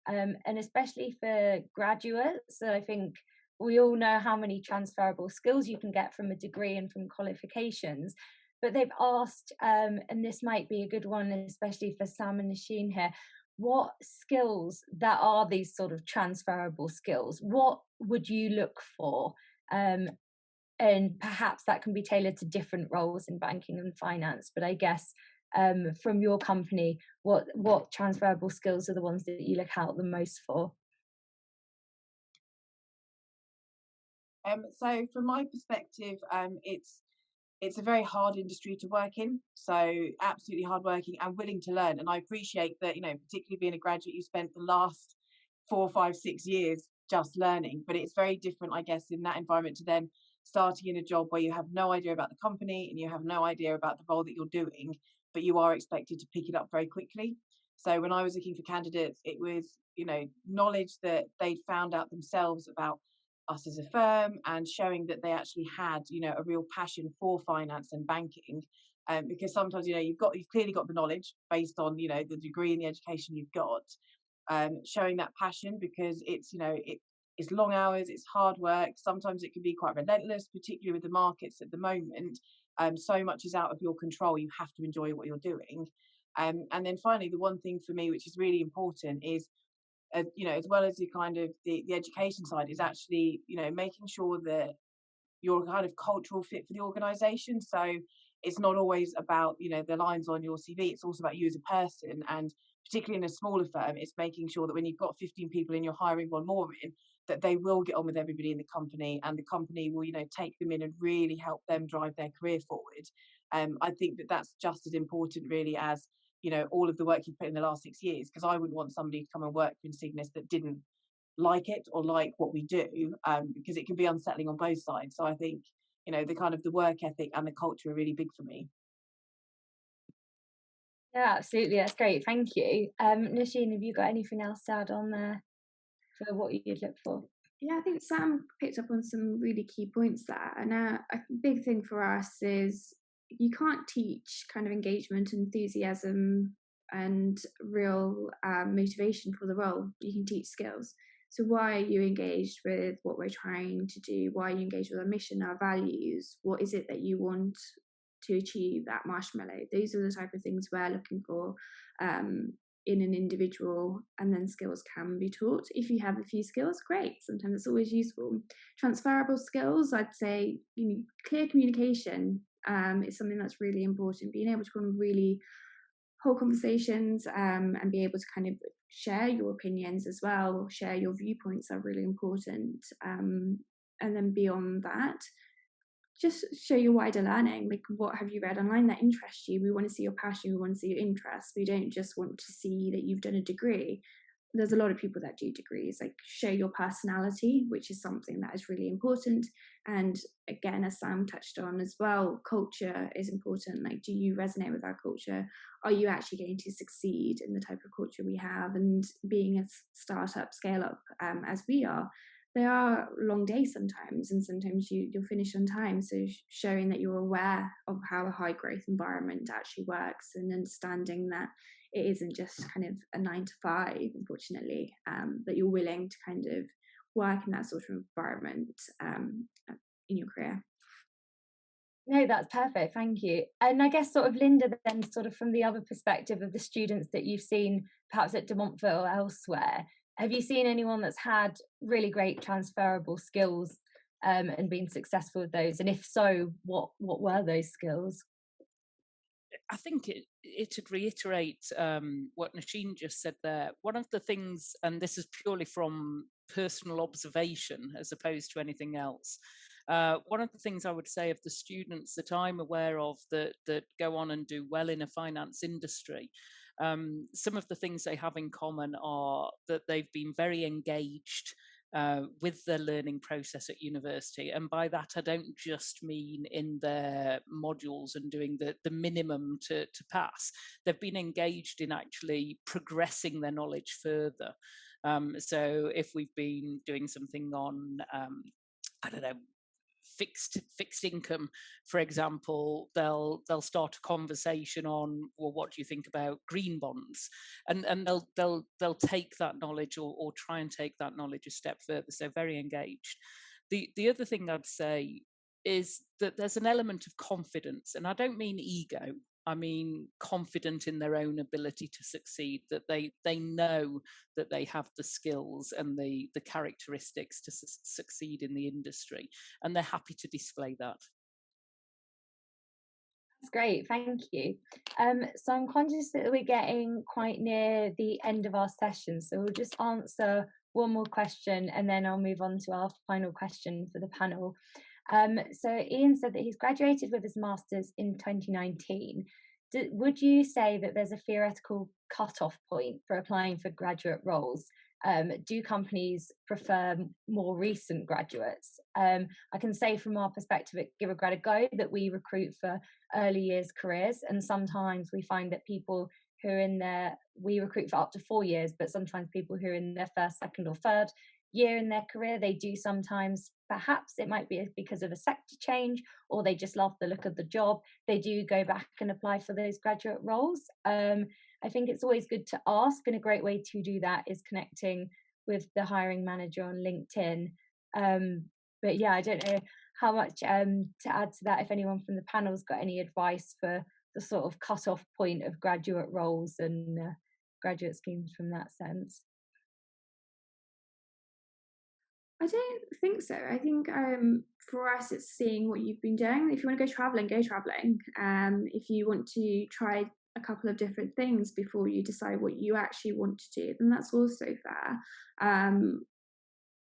And especially for graduates, so I think we all know how many transferable skills you can get from a degree and from qualifications. But they've asked, and this might be a good one, especially for Sam and Nosheen here, what skills that are these sort of transferable skills? What would you look for? And perhaps that can be tailored to different roles in banking and finance. But I guess from your company, what transferable skills are the ones that you look out the most for? So from my perspective, it's a very hard industry to work in. So absolutely hardworking and willing to learn. And I appreciate that, particularly being a graduate, you spent the last 4, 5, 6 years just learning. But it's very different, I guess, in that environment to then starting in a job where you have no idea about the company and you have no idea about the role that you're doing, but you are expected to pick it up very quickly. So when I was looking for candidates, it was, knowledge that they'd found out themselves about us as a firm, and showing that they actually had a real passion for finance and banking, because sometimes you've clearly got the knowledge based on the degree and the education you've got, showing that passion, because it's it's long hours, it's hard work. Sometimes it can be quite relentless, particularly with the markets at the moment. So much is out of your control. You have to enjoy what you're doing. And then finally, the one thing for me, which is really important, is you know, as well as the kind of the education side, is actually, you know, making sure that you're kind of cultural fit for the organization. So it's not always about, you know, the lines on your CV. It's also about you as a person. And particularly in a smaller firm, it's making sure that when you've got 15 people and you're hiring one more in, that they will get on with everybody in the company, and the company will, you know, take them in and really help them drive their career forward. I think that that's just as important really as, you know, all of the work you've put in the last 6 years, because I wouldn't want somebody to come and work for Insignis that didn't like it or like what we do, because it can be unsettling on both sides. So I think, you know, the kind of the work ethic and the culture are really big for me. Yeah, absolutely. That's great. Thank you. Nosheen, have you got anything else to add on there for what you'd look for? Yeah, I think Sam picked up on some really key points there. And a big thing for us is you can't teach kind of engagement, enthusiasm, and real motivation for the role. You can teach skills. So why are you engaged with what we're trying to do? Why are you engaged with our mission, our values? What is it that you want to achieve at Marshmallow? Those are the type of things we're looking for in an individual, and then skills can be taught. If you have a few skills, great. Sometimes it's always useful. Transferable skills, I'd say, you know, clear communication is something that's really important. Being able to kind of really hold conversations and be able to kind of share your opinions as well, share your viewpoints are really important. And then beyond that, just show your wider learning. Like, what have you read online that interests you? We want to see your passion, we want to see your interest. We don't just want to see that you've done a degree. There's a lot of people that do degrees. Like, show your personality, which is something that is really important. And again, as Sam touched on as well, culture is important. Like, do you resonate with our culture? Are you actually going to succeed in the type of culture we have? And being a startup, scale up, as we are, there are long days sometimes, and sometimes you'll finish on time. So showing that you're aware of how a high growth environment actually works, and understanding that it isn't just kind of a 9 to 5, unfortunately, that you're willing to kind of work in that sort of environment in your career. No, that's perfect. Thank you. And I guess sort of Linda, then sort of from the other perspective of the students that you've seen perhaps at De Montfort or elsewhere, have you seen anyone that's had really great transferable skills and been successful with those? And if so, what were those skills? I think it'd reiterate what Nosheen just said there. One of the things, and this is purely from personal observation as opposed to anything else, one of the things I would say of the students that I'm aware of that go on and do well in a finance industry, some of the things they have in common are that they've been very engaged with their learning process at university. And by that, I don't just mean in their modules and doing the minimum to pass. They've been engaged in actually progressing their knowledge further. So if we've been doing something on, I don't know, fixed income, for example, they'll start a conversation on, well, what do you think about green bonds, and they'll take that knowledge or try and take that knowledge a step further. So very engaged. The other thing I'd say is that there's an element of confidence, and I don't mean ego. I mean confident in their own ability to succeed, that they know that they have the skills and the characteristics to succeed in the industry, and they're happy to display that. That's great, thank you. So I'm conscious that we're getting quite near the end of our session, so we'll just answer one more question and then I'll move on to our final question for the panel. So Ian said that he's graduated with his master's in 2019. Would you say that there's a theoretical cut-off point for applying for graduate roles? Do companies prefer more recent graduates? I can say from our perspective at Give a Grad a Go that we recruit for early years careers, and sometimes we find that people who are in we recruit for up to 4 years, but sometimes people who are in their first, second or third year in their career, they do sometimes, perhaps it might be because of a sector change, or they just love the look of the job, they do go back and apply for those graduate roles. I think it's always good to ask, and a great way to do that is connecting with the hiring manager on LinkedIn. But yeah, I don't know how much to add to that. If anyone from the panel's got any advice for the sort of cut-off point of graduate roles and graduate schemes from that sense. I don't think so. I think for us, it's seeing what you've been doing. If you want to go traveling, go traveling. If you want to try a couple of different things before you decide what you actually want to do, then that's also fair.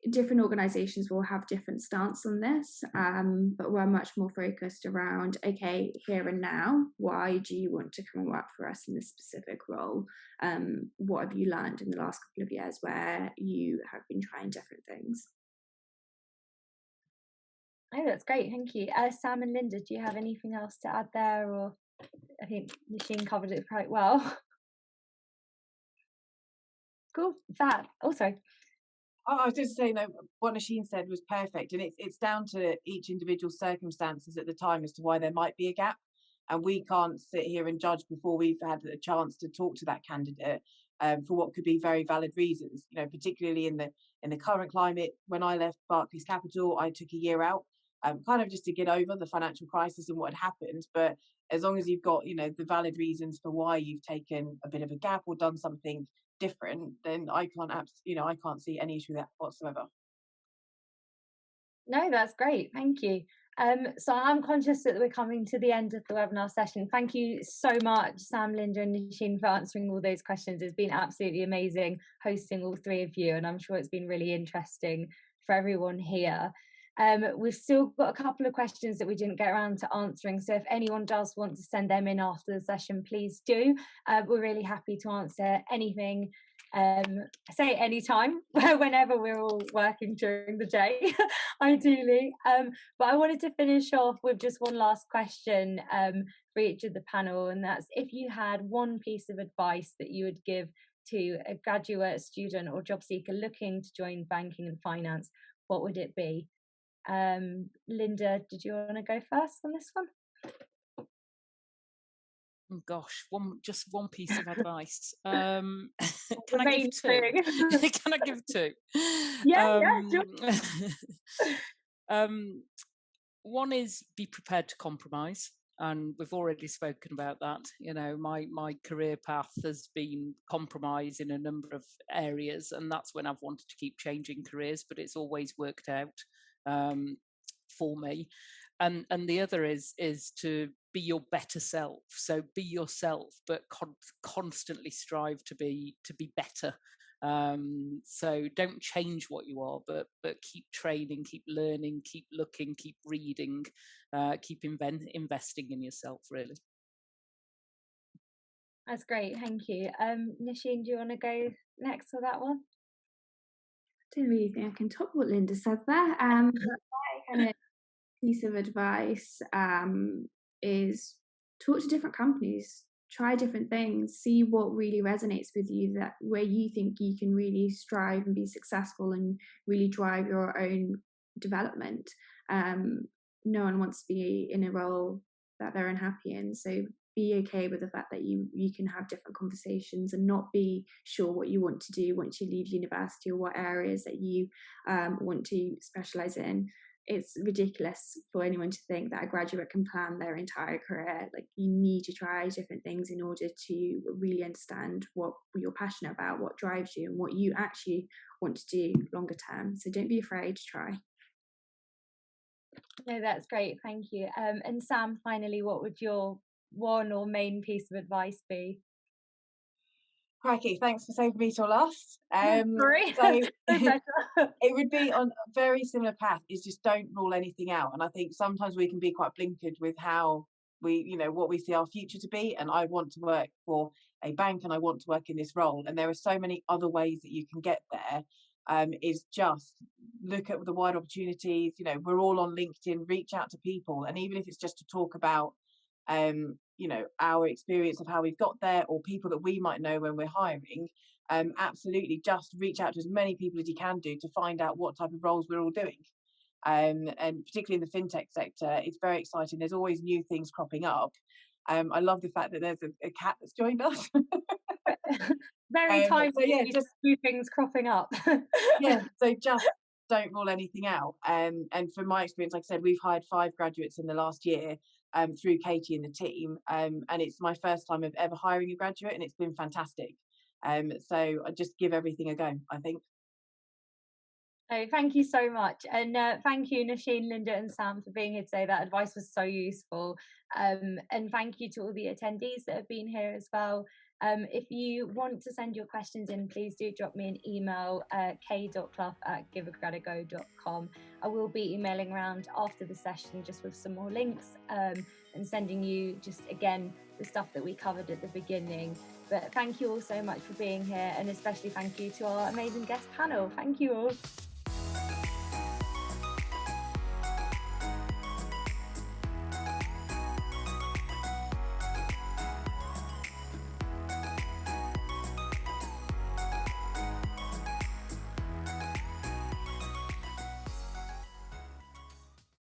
Different organizations will have different stance on this, but we're much more focused around, okay, here and now, why do you want to come and work for us in this specific role? What have you learned in the last couple of years where you have been trying different things? Oh, that's great, thank you. Sam and Linda, do you have anything else to add there? Or I think Nosheen covered it quite well. Cool. That. Oh, sorry. I was just saying that what Nosheen said was perfect, and it's down to each individual circumstances at the time as to why there might be a gap, and we can't sit here and judge before we've had a chance to talk to that candidate for what could be very valid reasons. You know, particularly in the current climate. When I left Barclays Capital, I took a year out, kind of just to get over the financial crisis and what had happened. But as long as you've got, you know, the valid reasons for why you've taken a bit of a gap or done something different, then I can't see any issue with that whatsoever. No, that's great. Thank you. So I'm conscious that we're coming to the end of the webinar session. Thank you so much, Sam, Linda and Nosheen, for answering all those questions. It's been absolutely amazing hosting all three of you, and I'm sure it's been really interesting for everyone here. We've still got a couple of questions that we didn't get around to answering, so if anyone does want to send them in after the session, please do. We're really happy to answer anything, say anytime, whenever we're all working during the day, ideally. But I wanted to finish off with just one last question for each of the panel, and that's if you had one piece of advice that you would give to a graduate, student or job seeker looking to join banking and finance, what would it be? Linda, did you want to go first on this one? Oh gosh, just one piece of advice. Can I give two? Can I give two? Yeah, sure. One is be prepared to compromise, and we've already spoken about that. You know, my career path has been compromise in a number of areas, and that's when I've wanted to keep changing careers, but it's always worked out for me. And the other is to be your better self. So be yourself, but constantly strive to be better. So don't change what you are, but keep training, keep learning, keep looking, keep reading, keep investing in yourself, really. That's great, thank you. Nosheen, do you want to go next for that one? I don't really think I can top what Linda said there. My kind of piece of advice is talk to different companies, try different things, see what really resonates with you, that where you think you can really strive and be successful and really drive your own development. No one wants to be in a role that they're unhappy in, so be okay with the fact that you can have different conversations and not be sure what you want to do once you leave university or what areas that you want to specialize in. It's ridiculous for anyone to think that a graduate can plan their entire career. Like, you need to try different things in order to really understand what you're passionate about, what drives you, and what you actually want to do longer term. So don't be afraid to try. No, that's great, thank you. And Sam, finally, what would your one or main piece of advice be? Crikey, thanks for saving me till last. Sorry. So it would be on a very similar path, is just don't rule anything out. And I think sometimes we can be quite blinkered with how we, you know, what we see our future to be. And I want to work for a bank and I want to work in this role. And there are so many other ways that you can get there. Is just look at the wide opportunities. You know, we're all on LinkedIn, reach out to people. And even if it's just to talk about you know, our experience of how we've got there, or people that we might know when we're hiring, absolutely just reach out to as many people as you can do to find out what type of roles we're all doing. And particularly in the FinTech sector, it's very exciting. There's always new things cropping up. I love the fact that there's a cat that's joined us. Very timely. So yeah, just new things cropping up. yeah, so just don't rule anything out. And from my experience, like I said, we've hired 5 graduates in the last year through Katie and the team, and it's my first time of ever hiring a graduate, and it's been fantastic. So I just give everything a go, I think. Oh, thank you so much. And thank you, Nosheen, Linda and Sam, for being here today. That advice was so useful. And thank you to all the attendees that have been here as well. If you want to send your questions in, please do drop me an email, k.clough@giveagradago.com. I will be emailing around after the session just with some more links and sending you just, again, the stuff that we covered at the beginning. But thank you all so much for being here, and especially thank you to our amazing guest panel. Thank you all.